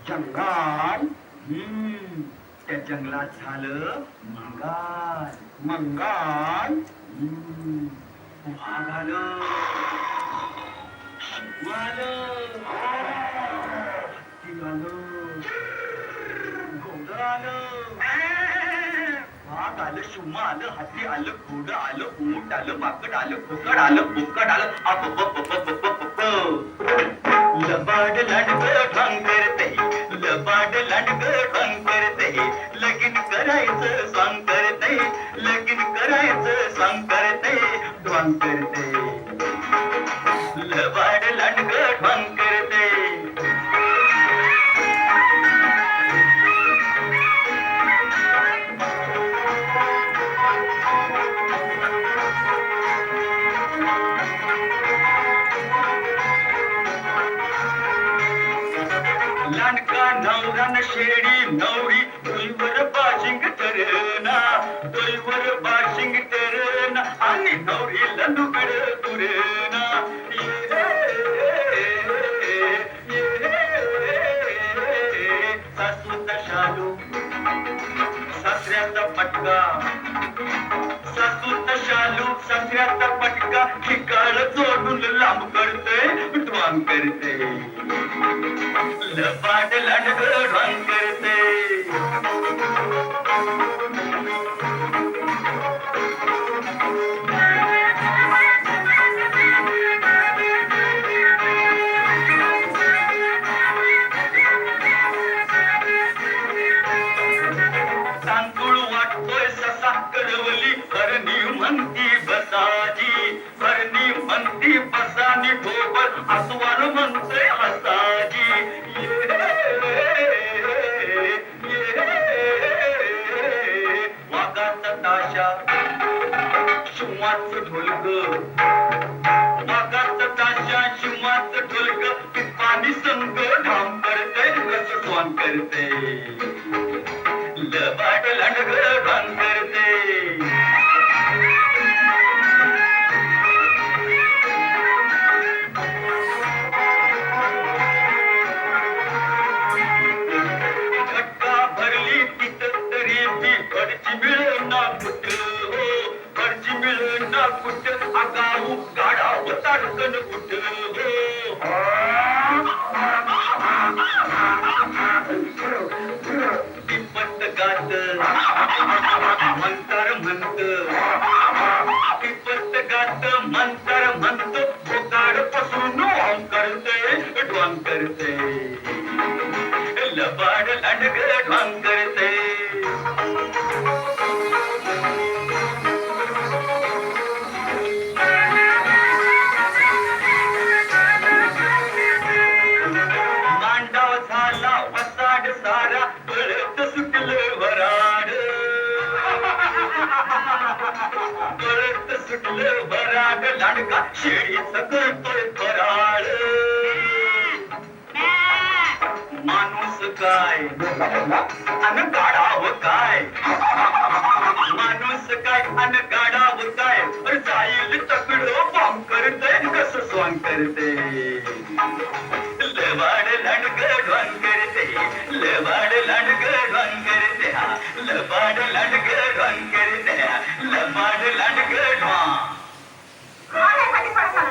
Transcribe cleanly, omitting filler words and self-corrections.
जंगल त्या जंगलात झालं मंगाल. मंगल वाघ आलं, शिव आलं, हत्ती आलं, घोडं आलं. वाघ आलं, शिव आलं, हत्ती आलं, घोडं आलं, ऊंट आलं, माकड आलं, खोकड आलं, बोकड आलं. लबाड लांडगं ढोंग करते, लबाड लांडगं ढोंग करते, लगीन करायचं सांग करते, लगीन करायचं सांग करते, ढोंग करते. लबाड लांडगं ढोंग करते. लांडका नवरान शेडी नवरी डोईवर बाशिंग टरना, डोईवर बाशिंग टरना आणि नवरीला लुगड तुरेना. सासूचा शालू सासऱ्याचा पटका, सासूचा शालू सासऱ्याचा पटका, ठिकाण जोडून लांब करते, ड्वांग करते. लबाड लांडगं ढोंग करते. तांदूळ वाटतोय ससा करवली, भरणी म्हणती बसाजी, भरणी म्हणती बसानी, ढोबळ आसवान म्हणतोय हसाजी. वाघाचा ताशा शिवाचं ढोलक, वाघाचा ताशा शिवाचं ढोलक, पिपाणी संग ढाम करते, कसं स्वान करते. लबाड लांडगं ढोंग करते. घटका भरली तिथं तरी ती भरची मिळेना कुठ, हो भरची मिळेना कुठ, आगाऊ गाडा होता ढकन कुठ, हो. टिपत गात मंतर म्हणत, टिपत गात मंतर म्हणत, भोकाड पसरून ओम करते, ढोंग करते. लबाड लांडगं ढोंग करते. मांडाव झाला वसाड सारा, गळत सुटलं वराड, गळत सुटलं वराड, लांडगा शेळीचं करतोय फराळ. माणूस काय अन गाडाव काय, माणूस काय अन गाडाव काय, जाईल तकडं बॉम्ब करते, कसं स्वांग करते. लबाड लांडगं ढोंग करते, लबाड लांडगं ढोंग करते, लबाड लांडगं ढोंग करते, लबाड लांडगं ढोंग.